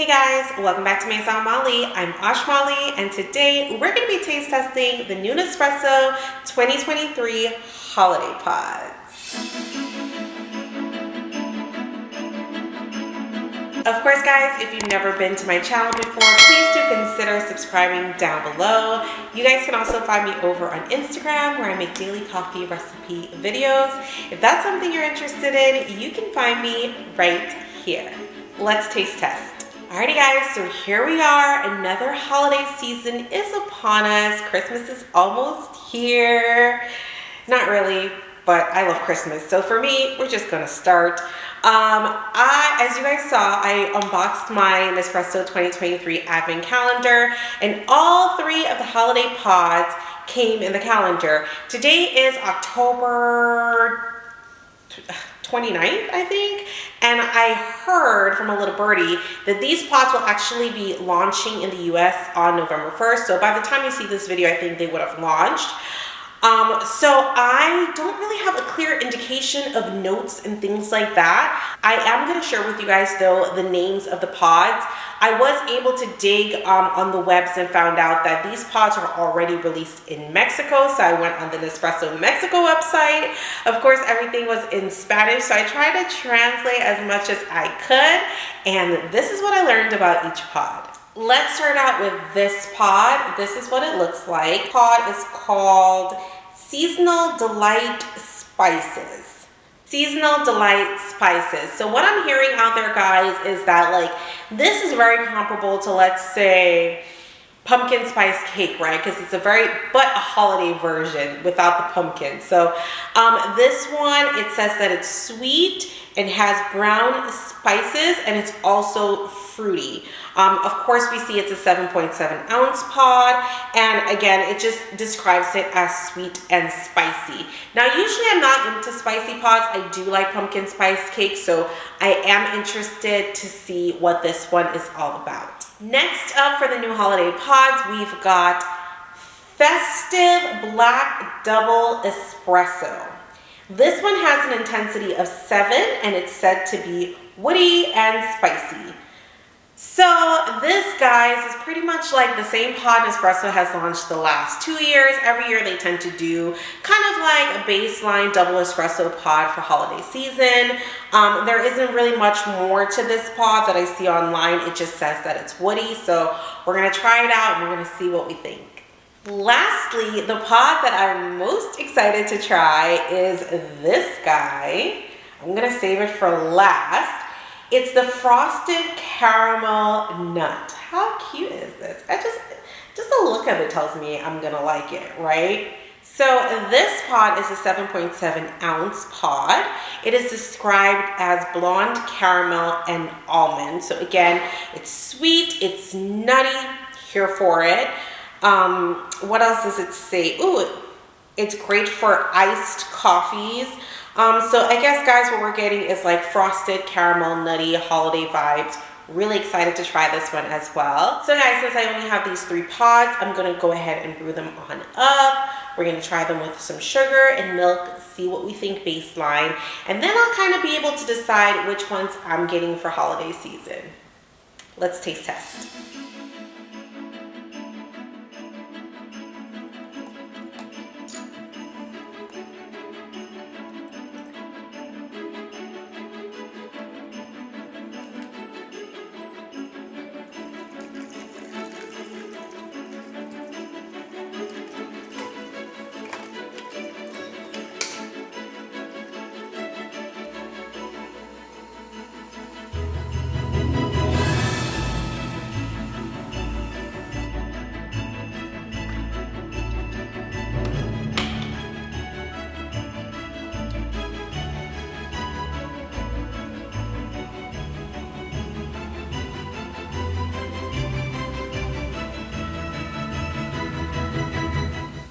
Hey guys, welcome back to Maison Malli. I'm Malli, and today we're going to be taste testing the new Nespresso 2023 Holiday Pods. Of course guys, if you've never been to my channel before, please do consider subscribing down below. You guys can also find me over on Instagram where I make daily coffee recipe videos. If that's something you're interested in, you can find me right here. Let's taste test. Alrighty guys, so here we are. Another holiday season is upon us. Christmas is almost here. Not really, but I love Christmas. So for me, we're just gonna start. As you guys saw, I unboxed my Nespresso 2023 advent calendar, and all three of the holiday pods came in the calendar. Today is October 29th, I think, and I heard from a little birdie that these pods will actually be launching in the US on November 1st. So by the time you see this video, I think they would have launched. So I don't really have a clear indication of notes and things like that. I am going to share with you guys though the names of the pods. I was able to dig on the webs and found out that these pods are already released in Mexico. So I went on the Nespresso Mexico website. Of course, everything was in Spanish, so I tried to translate as much as I could. And this is what I learned about each pod. Let's start out with this pod. This is what it looks like. Pod is called Seasonal Delight Spices. Seasonal Delight Spices. So what I'm hearing out there, guys, is that like this is very comparable to, let's say, pumpkin spice cake, right? Because it's a holiday version without the pumpkin. So this one, it says that it's sweet and has brown spices, and it's also fruity. Of course, we see it's a 7.7 ounce pod, and again, it just describes it as sweet and spicy. Now, usually I'm not into spicy pods. I do like pumpkin spice cake, so I am interested to see what this one is all about. Next up for the new holiday pods, we've got Festive Black Double Espresso. This one has an intensity of 7, and it's said to be woody and spicy. So this, guys, is pretty much like the same pod Nespresso has launched the last 2 years. Every year they tend to do kind of like a baseline double espresso pod for holiday season. There isn't really much more to this pod that I see online. It just says that it's woody. So we're going to try it out and we're going to see what we think. Lastly, the pod that I'm most excited to try is this guy. I'm going to save it for last. It's the frosted caramel nut. How cute is this? Just the look of it tells me I'm gonna like it, right? So this pod is a 7.7 ounce pod. It is described as blonde caramel and almond. So again, it's sweet, it's nutty, here for it. What else does it say? Ooh, it's great for iced coffees. So I guess, guys, what we're getting is like frosted caramel nutty holiday vibes. Really excited to try this one as well. So guys, since I only have these 3 pods, I'm going to go ahead and brew them on up. We're going to try them with some sugar and milk, see what we think baseline. And then I'll kind of be able to decide which ones I'm getting for holiday season. Let's taste test.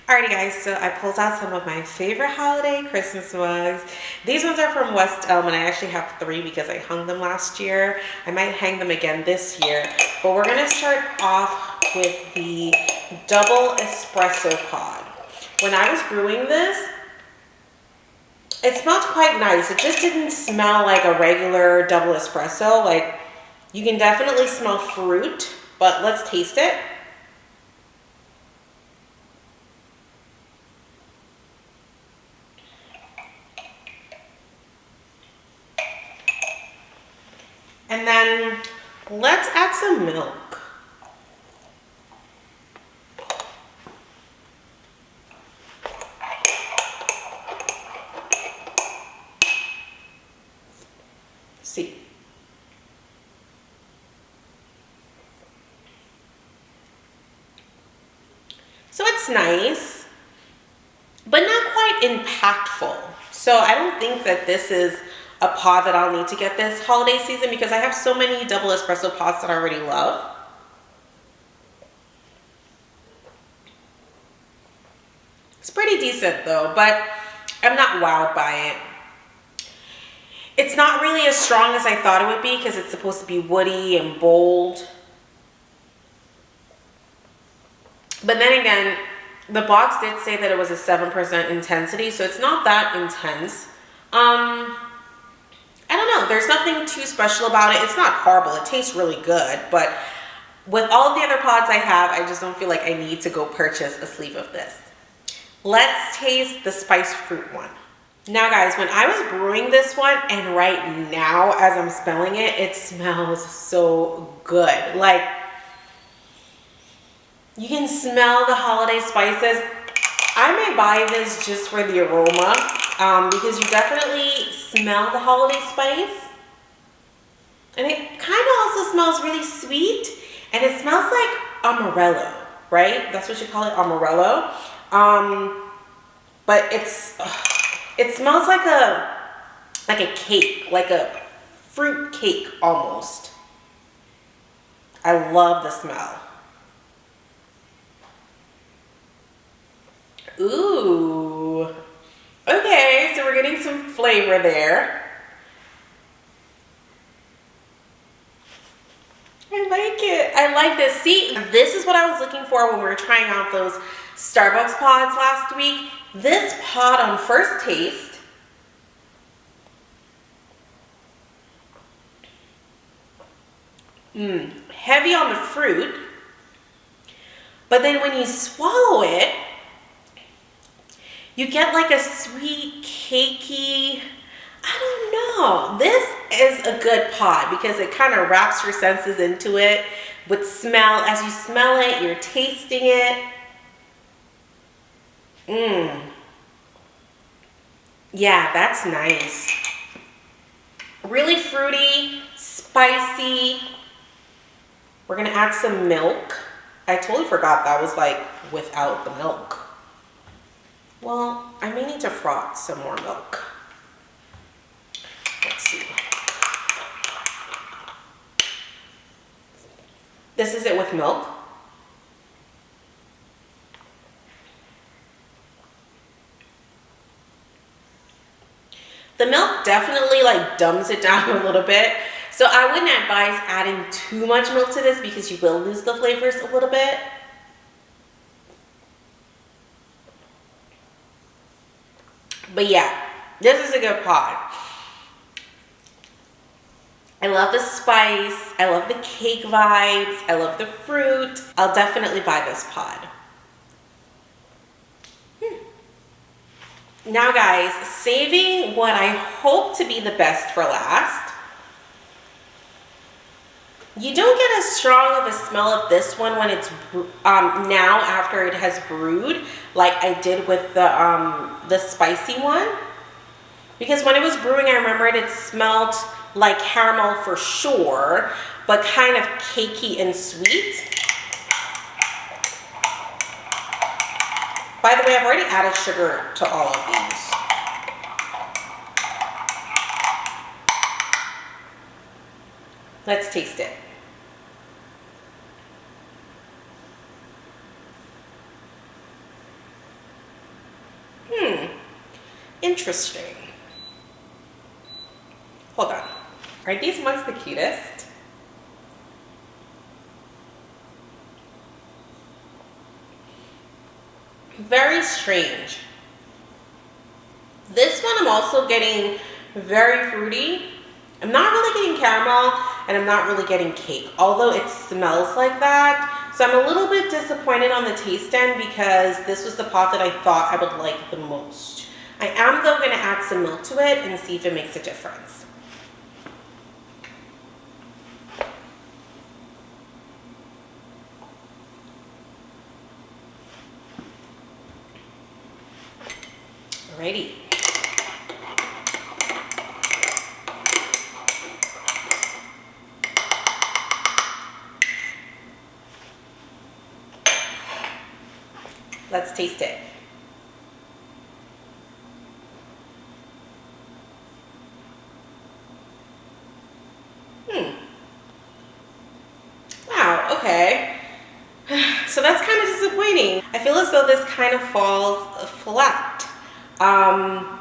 Alrighty guys, so I pulled out some of my favorite holiday Christmas mugs. These ones are from West Elm, and I actually have 3 because I hung them last year. I might hang them again this year, but we're gonna start off with the double espresso pod. When I was brewing this, it smelled quite nice. It just didn't smell like a regular double espresso. Like, You can definitely smell fruit, but let's taste it. And then let's add some milk. See. So it's nice, but not quite impactful. So I don't think that this is a pod that I'll need to get this holiday season because I have so many double espresso pods that I already love. It's pretty decent though, but I'm not wowed by it. It's not really as strong as I thought it would be because it's supposed to be woody and bold. But then again, the box did say that it was a 7% intensity, so it's not that intense. I don't know, there's nothing too special about it. It's not horrible, it tastes really good, but with all of the other pods I have, I just don't feel like I need to go purchase a sleeve of this. Let's taste the spiced fruit one. Now guys, when I was brewing this one, and right now as I'm smelling it, it smells so good. Like, you can smell the holiday spices. I may buy this just for the aroma because you definitely smell the holiday spice. And it kind of also smells really sweet. And it smells like amaretto, right? That's what you call it, amaretto. But it smells like a cake, like a fruit cake almost. I love the smell. Ooh. Okay, so we're getting some flavor there. I like it. I like this. See, this is what I was looking for when we were trying out those Starbucks pods last week. This pod on first taste heavy on the fruit, but then when you swallow it, you get like a sweet, cakey, I don't know. This is a good pod because it kind of wraps your senses into it with smell. As you smell it, you're tasting it. Yeah, that's nice. Really fruity, spicy. We're gonna add some milk. I totally forgot that was like without the milk. Well, I may need to froth some more milk. Let's see. This is it with milk. The milk definitely like dumbs it down a little bit. So I wouldn't advise adding too much milk to this because you will lose the flavors a little bit. But yeah, this is a good pod. I love the spice. I love the cake vibes. I love the fruit. I'll definitely buy this pod. Now guys, saving what I hope to be the best for last. You don't get as strong of a smell of this one when it's now after it has brewed, like I did with the spicy one. Because when it was brewing, I remembered it smelled like caramel for sure, but kind of cakey and sweet. By the way, I've already added sugar to all of these. Let's taste it. Interesting. Hold on. Are these mugs the cutest? Very strange. This one I'm also getting very fruity. I'm not really getting caramel, and I'm not really getting cake, although it smells like that. So I'm a little bit disappointed on the taste end because this was the pod that I thought I would like the most. I am though going to add some milk to it and see if it makes a difference. Alrighty. Let's taste it. Wow, okay. So that's kind of disappointing. I feel as though this kind of falls flat. I'm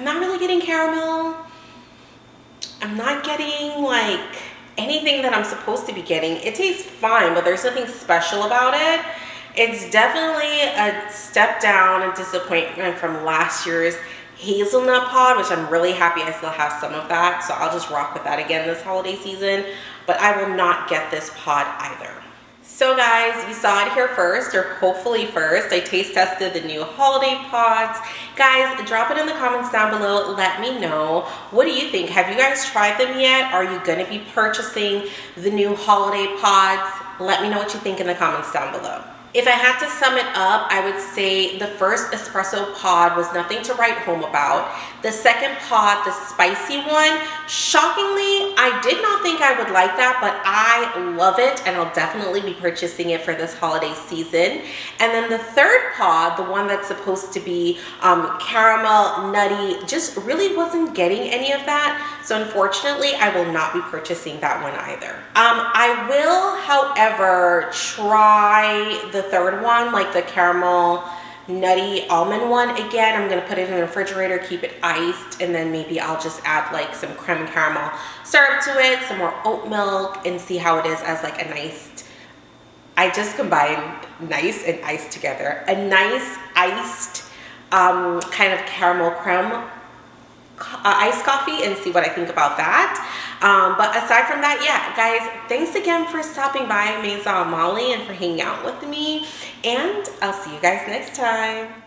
not really getting caramel. I'm not getting like anything that I'm supposed to be getting. It tastes fine, but there's nothing special about it. It's definitely a step down and disappointment from last year's hazelnut pod, which I'm really happy I still have some of that. So I'll just rock with that again this holiday season, but I will not get this pod either. So guys, you saw it here first, or hopefully first. I taste tested the new holiday pods. Guys, drop it in the comments down below. Let me know. What do you think? Have you guys tried them yet? Are you going to be purchasing the new holiday pods? Let me know what you think in the comments down below. If I had to sum it up, I would say the first espresso pod was nothing to write home about. The second pod, the spicy one, shockingly, I did not think I would like that, but I love it and I'll definitely be purchasing it for this holiday season. And then the third pod, the one that's supposed to be caramel, nutty, just really wasn't getting any of that. So unfortunately, I will not be purchasing that one either. I will, however, try the third one, like the caramel nutty almond one again. I'm gonna put it in the refrigerator, keep it iced, and then maybe I'll just add like some creme caramel syrup to it, some more oat milk, and see how it is as like a nice, I just combined nice and iced together. A nice iced kind of caramel creme iced coffee, and see what I think about that. But aside from that, yeah, guys, thanks again for stopping by Maison Malli and for hanging out with me, and I'll see you guys next time.